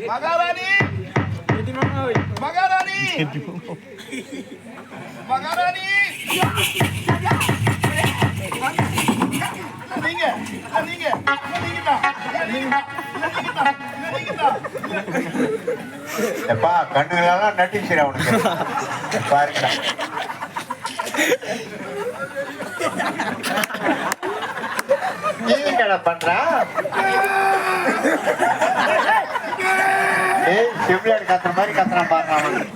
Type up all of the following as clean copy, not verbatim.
மகாராணி மகாராணி மகாராணி நீங்க நீங்க எப்பா கண்ணுகளெல்லாம் நட்டிச்சு அவனுக்கு பாருங்க. நீ என்ன பண்ற? சிம்லர் கத்துற மாதிரி கத்துறான் பாருங்க அவனுக்கு.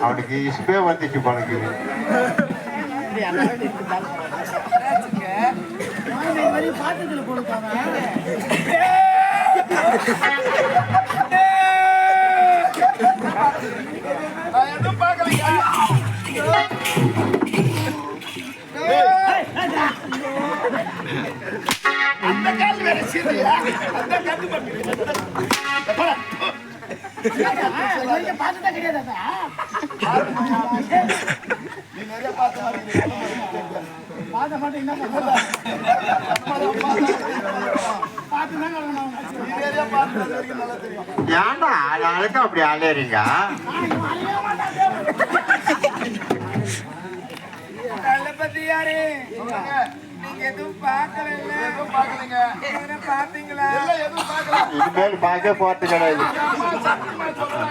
அவனுக்கு இஷ்பே வந்துச்சு பழக்கு. அந்த கால் வேற சீரியா அந்த கட்டு பார்த்துதான் கிடையாது. நீ நிறைய பார்த்த மாட்டேன் என்ன ஏன்டா ஆளுக்கு அப்படி அலையறீங்க? யாரு நீங்க எதுவும் பார்க்கல? எதுவும் பார்க்கலங்க. பாத்தீங்களா? எதுவும் பார்க்கல. இனிமேல் பார்க்க போறது கிடையாது.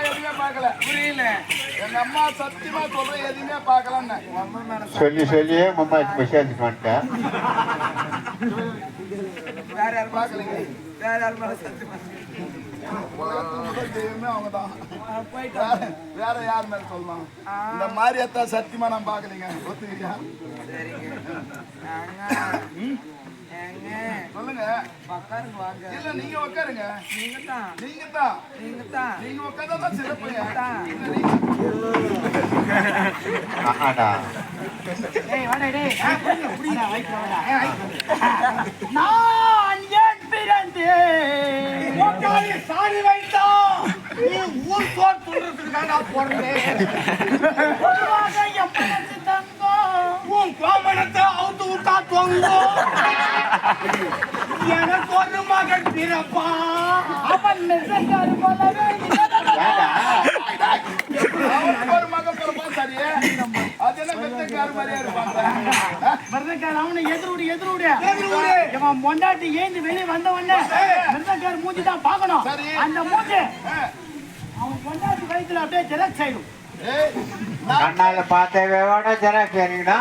எதுவுமே பார்க்கல. புரியல. எங்க அம்மா சத்தியமா சொல்ற எதுவுமே பார்க்கலன்னு சொல்லி சொல்லியே அம்மா விசாரிச்சுட்டு வந்துட்டேன். வேற யாரும் பார்க்கலங்க. வேற யாரும் சத்தியமா அவங்கதான். வேற யார் மேல சொல்லலாம்? இந்த மாதிரி எத்தா சத்தியமா நான் பாக்கலீங்க. ஒத்துக்கிறியா? சொல்லுங்க. உட்காருங்க வாங்க. இல்ல நீங்க உட்காருங்க. நீங்க தான் நீங்க உட்கார்ந்தாதான் சிறப்புங்க. நான் ஏன் பிறந்தேன்? சாரி வைத்தா நீ ஊர் போர் சொல்றதுக்காக நான் பிறந்தேன். உன் கோமணத்தை அவுத்து விட்டா தொங்கும். எனக்கு ஒரு மகன் பிறப்பா. அவன் மெசக்காரு போலவே ஒரு மகன் பிறப்பா. சரி அது என்ன மெசக்காரு மாதிரியா இருப்பாங்க? மெசக்காரு அவனை எதிர்விடு இவன் பொண்டாட்டி ஏந்து வெளியே வந்த உடனே மெசக்காரு மூஞ்சி தான் பார்க்கணும். அந்த மூஞ்சி அவன் பொண்டாட்டி வயிற்றுல அப்படியே ஜெராக்ஸ் ஆயிடும். கண்ணால பார்த்தவே ஜெராக்ஸ் ஆயிருக்குதா?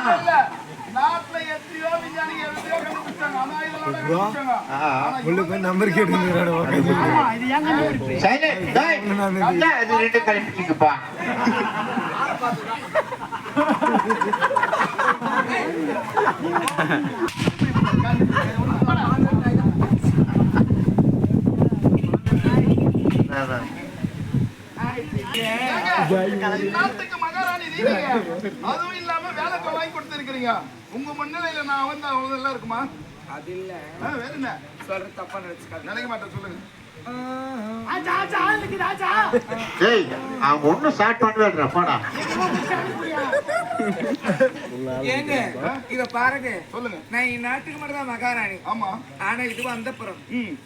நாட்டுல எத்தனையோ விஞ்ஞானிகள் எவ்வளோ கண்டுபிடிச்சாங்க. ஆனா இதெல்லாம் நம்பர் கேட்டு ரெண்டு கழிச்சுப்பா. நாட்டுக்கு மகாராணி நீங்க. அதுவும் இல்லாம வேலை வாங்கி கொடுத்திருக்கீங்க. உங்க முன்னிலையில நான் வந்து அவங்க எல்லாம் இருக்குமா? அது இல்ல. வேற என்ன சொல்ற? தப்பா நினைக்க மாட்டேன். சொல்லுங்க. ஒன்னும் ஸ்டார்ட் பண்ணுவேன் போடா. ஏங்க இத பாருங்க. சொல்லுங்க. நான் இந்நாட்டுக்கு மட்டும் தான் மகாராணி. ஆமா. ஆனா இது அந்தப்புறம்.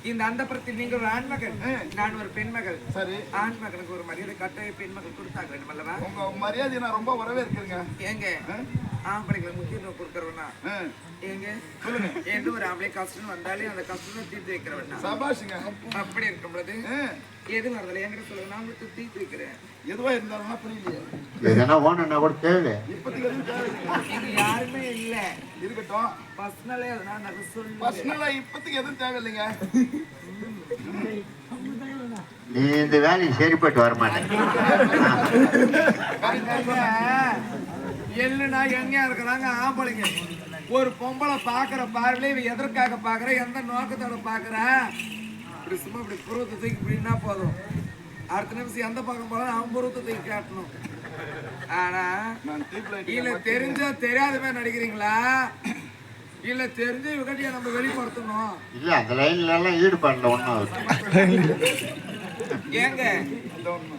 இந்த அந்தப்புறத்தில் நீங்க ஒரு ஆண்மகன், நான் ஒரு பெண்மகள். சரி. ஆண் மகனுக்கு ஒரு மரியாதை கட்டாய பெண்மகள் கொடுத்தாங்க வேண்டும் அல்லவா? உங்க மரியாதை நான் ரொம்ப வரவேற்கிறேங்க. ஏங்க ஆம்பளைங்களை முக்கியத்துவம் கொடுக்கறவனா? ஏங்க சொல்லுங்க. எந்த ஒரு ஆம்பளை கஷ்டம் வந்தாலே அந்த கஷ்டத்தை தீர்த்து வைக்கிறவனா? சபாஷுங்க. அப்படி இருக்கும் பொழுது எது வரதில்லை என்கிட்ட சொல்லுங்க. நான் உங்களுக்கு தீர்த்து வைக்கிறேன். எதுவா இருந்தாலும் புரியலையே. எதனா ஓனா கூட தேவை. இப்போதைக்கு எதுவும் தேவை இது யாருமே இல்ல. இருக்கட்டும். பர்சனலே நான் சொல்லுங்க. பர்சனலா இப்போதைக்கு எதுவும் தேவையில்லைங்க. நீ இந்த வேலைக்கு சரிப்பட்டு வர மாட்டேன். எல்லுனா எங்க இருக்கிறாங்க ஆம்பளைங்க. ஒரு பொம்பளை பாக்குற பார்வையில எதற்காக பாக்குற, எந்த நோக்கத்தோட பாக்குற? இப்படி சும்மா இப்படி புருவத்தை தூக்கி இப்படின்னா போதும். அடுத்த நிமிஷம் எந்த பக்கம் போல அவன் புருவத்தை தூக்கி காட்டணும். ஆனா இல்ல தெரிஞ்ச தெரியாதமே நடிக்கிறீங்களா? இல்ல தெரிஞ்ச இவகட்டியா நம்ம வெளிப்படுத்தணும்? இல்ல அந்த லைன்ல எல்லாம் ஈடுபாடுல ஒண்ணும் ஏங்க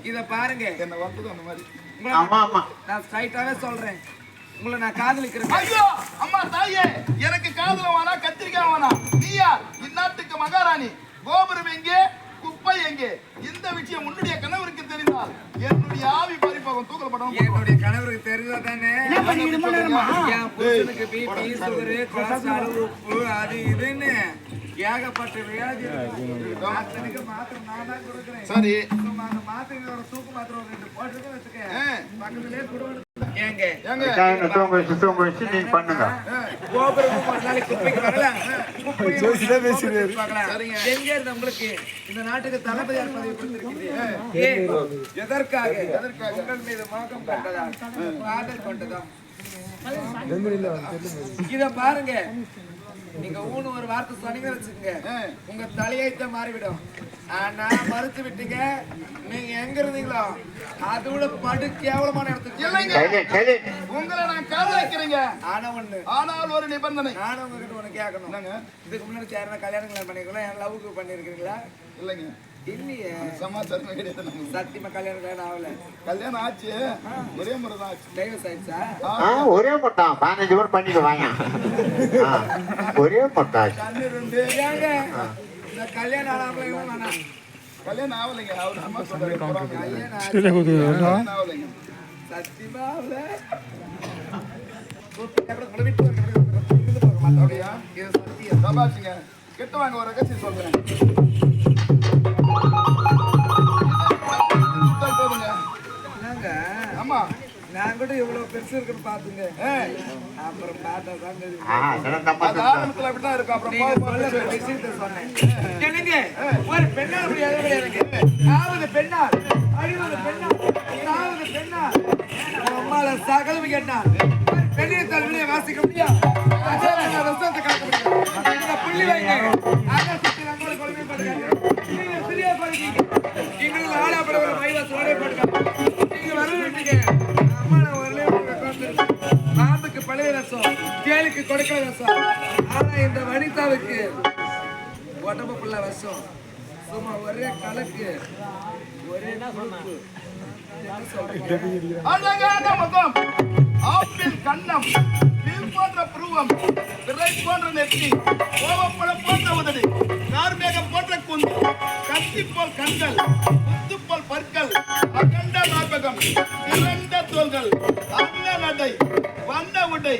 இத பாருங்க, என்ன வந்தது அந்த மாதிரி. ஆமா ஆமா நான் ஸ்ட்ரைட்டாவே சொல்றேன், உங்களை நான் காதலிக்கிறேன். ஐயோ அம்மா தாயே, எனக்கு காதல வேணா, கத்திரிக்காய் வேணா. நீ யார்? இந்நாட்டுக்கு மகாராணி. கோபுரம் எங்கே, குப்பை எங்கே? இந்த விஷயம் உன்னுடைய கணவருக்கு தெரிந்தால் என்னுடைய ஆவி பறிப்பாகும், தூக்கல் என்னுடைய கணவருக்கு தெரிஞ்சா தானே என் புருஷனுக்கு பிபி, சுகரு, கொலஸ்ட்ரால், உப்பு, அது இதுன்னு ஏகப்பட்ட வியாதி மாத்திரைக்கு மாத்திரை நான் தான் கொடுக்குறேன். சரி, அந்த மாத்திரைகளோட தூக்கு மாத்திரை ரெண்டு போட்டுருக்க வச்சுக்க, பக்கத்துலயே கொடுக்கணும். ஏங்க தூங்க வச்சு நீங்க பண்ணுங்க. கோபுரம் ஒரு நாளைக்கு குப்பைக்கு வரலாம், எங்க இருந்த உங்களுக்கு இந்த நாட்டுக்கு தளபதியார் பதவி கொடுத்திருக்கீங்க. எதற்காக? உங்கள் மீது மோகம் கொண்டதா, காதல் கொண்டதா? இத பாருங்க, நீங்க ஊனு ஒரு வார்த்தை சொன்னீங்க வச்சுக்கோங்க, உங்க தலையைத்த மாறிவிடும். ஆனா மறுத்து விட்டீங்க. நீங்க எங்க இருந்தீங்களோ அதோட படு கேவலமான இடத்துக்கு உங்களை நான் காதலிக்கிறீங்க. ஆனா ஒண்ணு, ஆனால் ஒரு நிபந்தனை. நானும் உங்ககிட்ட ஒண்ணு கேட்கணும். இதுக்கு முன்னாடி சேரனா கல்யாணம் பண்ணிருக்கீங்களா? என் லவ்வுக்கு பண்ணிருக்கீங்களா? இல்லைங்க, இல்லையே. சமாச்சாரமே கிடையாது நமக்கு. சத்தியமா கல்யாணம் ஆகல. கல்யாணம் ஆச்சு, ஒரே முறை தான் ஆச்சு. டைவர்ஸ் ஆயிடுச்சா? ஒரே மொட்டம் 15 பேர் பண்ணிட்டு வாங்க. ஒரே மொட்டம் கண்ணு ரெண்டு. ஏங்க இந்த கல்யாணம் ஆகலாம் வேணாம். கல்யாணம் ஆகலைங்க, அவர் அம்மா சொல்றாரு. கல்யாணம் ஆகலைங்க. சத்தியமா ஆகல. அப்படியா? சபாஷுங்க. கிட்ட வாங்க, ஒரு ரகசியம் சொல்றேன். போதுங்க. என்னங்க? ஆமா, நான் கூட இவ்வளவு பெருசு இருக்குன்னு பாத்துங்க. அப்புறம் பார்த்தா தான் தெரியும். அது ஆரம்பத்துல அப்படிதான் இருக்கும். அப்புறம் நீங்க சொல்ல ஒரு விஷயத்தை சொன்னேன். என்னங்க? ஒரு பெண்ணால் அப்படி எதுவும் கிடையாதுங்க. ஆவது பெண்ணால், அழிவது பெண்ணால், சாவது பெண்ணால், அம்மால சகலம் கேட்டான். ஒரு பெண்ணிய தலைமையை வாசிக்க முடியும். அதே நான் ரசத்தை காக்க முடியும். இந்த புள்ளி வைங்க. ஆகாசத்தில் நம்மளை கொள்கை பண்ணுங்க. நீங்க சிறிய பகுதிக்கு எங்களுக்கு ஆளாப்பட ஒரு மைவாஸ் ஓடே போட்டுக்காங்க. நீங்க வரவிட்டீங்க. அம்மால ஒரே பாம்புக்கு பழைய ரசம், கேளுக்கு கொடுக்கிற ரசம். ஆனா இந்த வனிதாவுக்கு உடம்பு புள்ள விஷம். சும்மா ஒரே கலக்கு, ஒரே கொழுப்பு. அழகான முகம், ஆப்பிள் கன்னம், வில் போன்ற புருவம், பிறை போன்ற நெற்றி, கோவப்பழம் போன்ற உதடு, கார்மேகம் போன்ற குந்து, கத்தி போல் கண்கள், முத்து போல் பற்கள், அகண்ட மார்பகம், இரண்ட தோள்கள், அன்ன நடை, வண்ண உடை,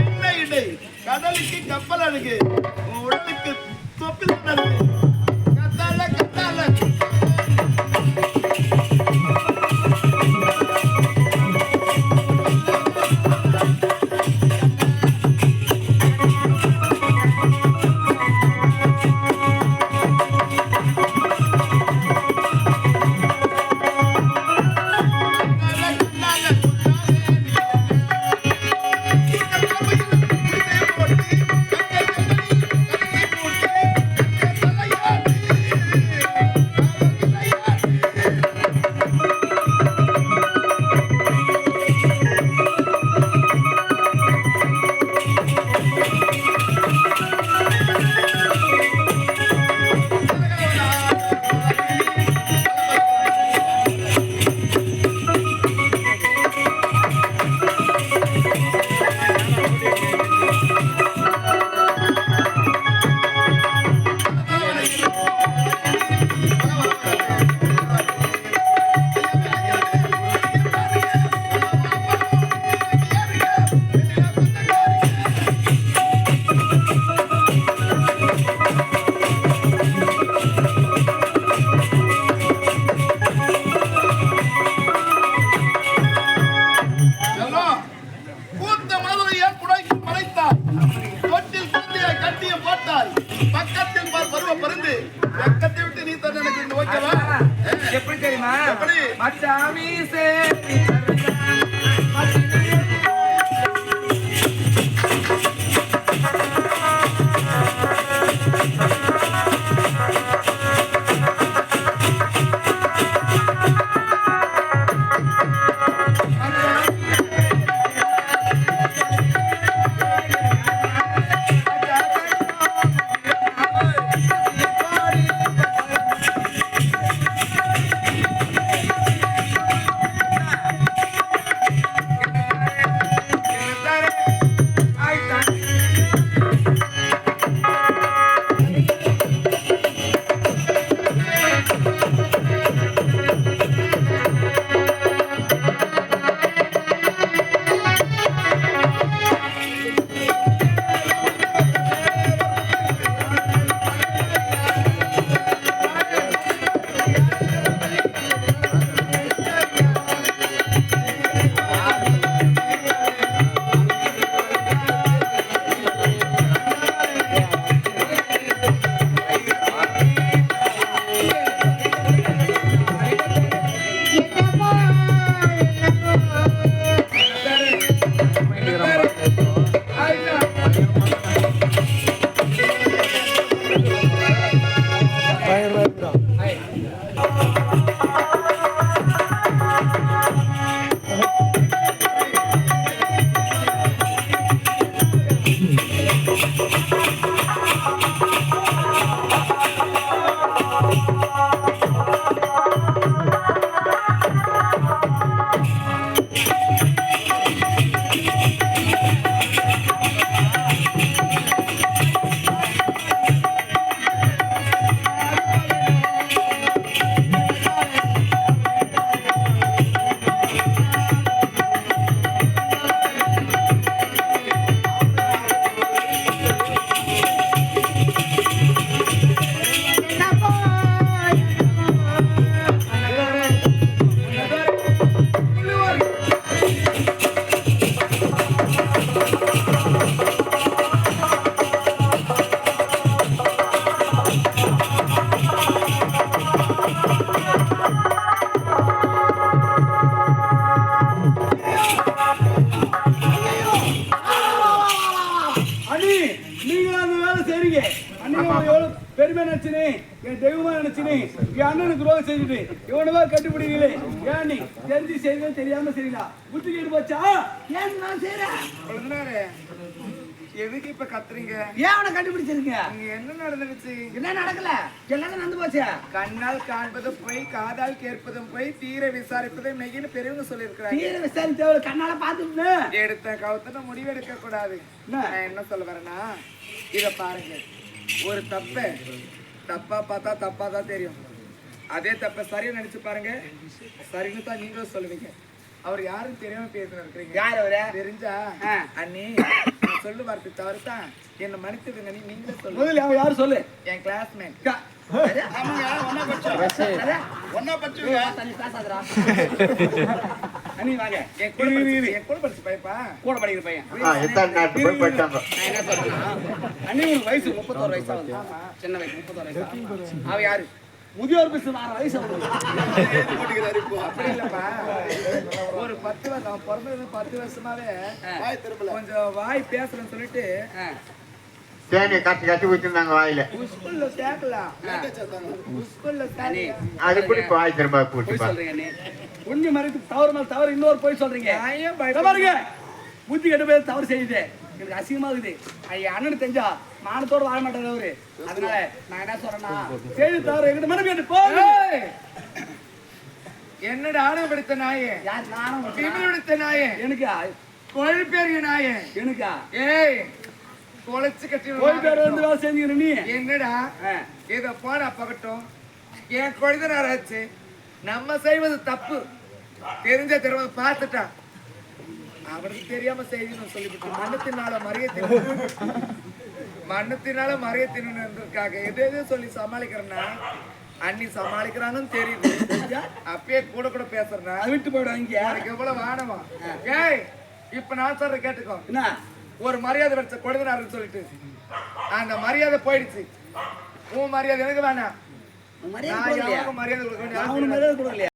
எண்ணெய் இடை, கடலுக்கு கப்பல் அழகு, உடலுக்கு தொப்பில் அழகு, கத்தால கத்தால. எப்படி தெரியுமா? மச்சாமி அண்ணி என் அண்ணனுக்கு ரோகம் செஞ்சுட்டு இவனவா கட்டுப்பிடிங்களே ஏன் நீ தெரிஞ்சு செய்யணும் தெரியாம செய்யலா புத்தி கேட்டு போச்சா ஏன் நான் செய்யறேன் கொழுந்தனாரே, எதுக்கு இப்ப கத்துறீங்க? ஏன் அவனை கண்டுபிடிச்சிருங்க இங்க என்ன நடந்துச்சு? என்ன நடக்கல எல்லாம் நடந்து போச்சு கண்ணால் காண்பதும் போய், காதால் கேட்பதும் போய், தீர விசாரிப்பதை மெய்யின்னு பெரியவங்க சொல்லியிருக்கிறாங்க. தீர விசாரித்தவள் கண்ணால பாத்துட்டு எடுத்த கவுத்தன முடிவெடுக்க கூடாது. நான் என்ன சொல்ல வரேன்னா, இத பாருங்க, ஒரு தப்பா பார்த்தா தப்பா தான் தெரியும். அதே தப்ப சரியா நினைச்சு பாருங்க, சரின்னு தான் நீங்களும் சொல்லுவீங்க. அவர் யாரும் தெரியாம பேசின இருக்கிறீங்க. யார் அவரு தெரிஞ்சா அண்ணி சொல்லு வார்த்தை தவறுதான் என்ன மன்னிச்சுடுங்க. நீங்களே சொல்லுங்க. முதல்ல அவன் யாரு சொல்லு என் கிளாஸ்மேட். ஆமாங்க, ஒண்ணா படிச்சோம். ஒண்ணா படிச்சுங்க. தண்ணி பேசாதடா அண்ணி வாங்க என் கூட படிச்சு பையப்பா. கூட படிக்கிற பையன் எத்தனை நாட்டு போய் படிச்சாங்க. நான் என்ன சொல்றேன்னா அண்ணி உங்களுக்கு வயசு 31 வயசா வந்து சின்ன வயசு 31 வயசா அவ யாரு முதியோர் பிசு 4 வயசு போட்டுக்கிறாரு இப்போ. அப்படி இல்லப்பா, ஒரு 10 வருஷம் அவன் பிறந்தது 10 வருஷமாவே வாய் திரும்பல. கொஞ்சம் வாய் பேசலன்னு சொல்லிட்டு தேனி கட்டி வச்சிருந்தாங்க வாயில. ஸ்கூல்ல சேர்க்கலாம். ஸ்கூல்ல அது இப்படி வாய் திரும்ப போய் போட்டு சொல்றீங்க அண்ணி உண்மை மறைத்து தவறு மேல தவறு இன்னொரு போய் சொல்றீங்க நான் பாருங்க புத்தி கெட்டு போய் தவறு செய்யுது எனக்கு அசிங்கமா இருக்குது ஐயா அண்ணன் தெரிஞ்சா மானத்தோட வாழ மாட்டாரு அவரு அதனால நான் என்ன சொல்றேன்னா செய்தி தவறு எங்கிட்ட மனம் கேட்டு போ என்னோட ஆணவப்படுத்த நாயே, யார் நானும் திமிரெடுத்த நாயே, எனக்கா கொழுப்பேறிய நாயே, எனக்கா ஏய் கொலைச்சு கட்டி போய் பேர் வந்து வேலை செஞ்சுக்கிற நீ என்னடா இத போன பகட்டும் என் கொழுந்தனாராச்சு. நம்ம செய்வது தப்பு தெரிஞ்ச தெரியாம பார்த்துட்டான். அவனுக்கு தெரியாம செய்யணும்னு சொல்லிவிட்டு மண்ணத்தினால மறைய தின்னுக்காக எது சொல்லி சமாளிக்கிறேன்னா அண்ணி சமாளிக்கிறாங்கன்னு தெரியுது. அப்பயே கூட பேசுறேன்னா அது விட்டு போயிடும் இங்க எனக்கு எவ்வளவு வானவா. ஏய் இப்ப நான் சொல்ற கேட்டுக்கோ. என்ன ஒரு மரியாதை வச்ச கொடுதனாருன்னு சொல்லிட்டு அந்த மரியாதை போயிடுச்சு. உன் மரியாதை எனக்கு வேணாம். மரியாதை மரியாதை கொடுக்க வேண்டிய கொடுக்கலையா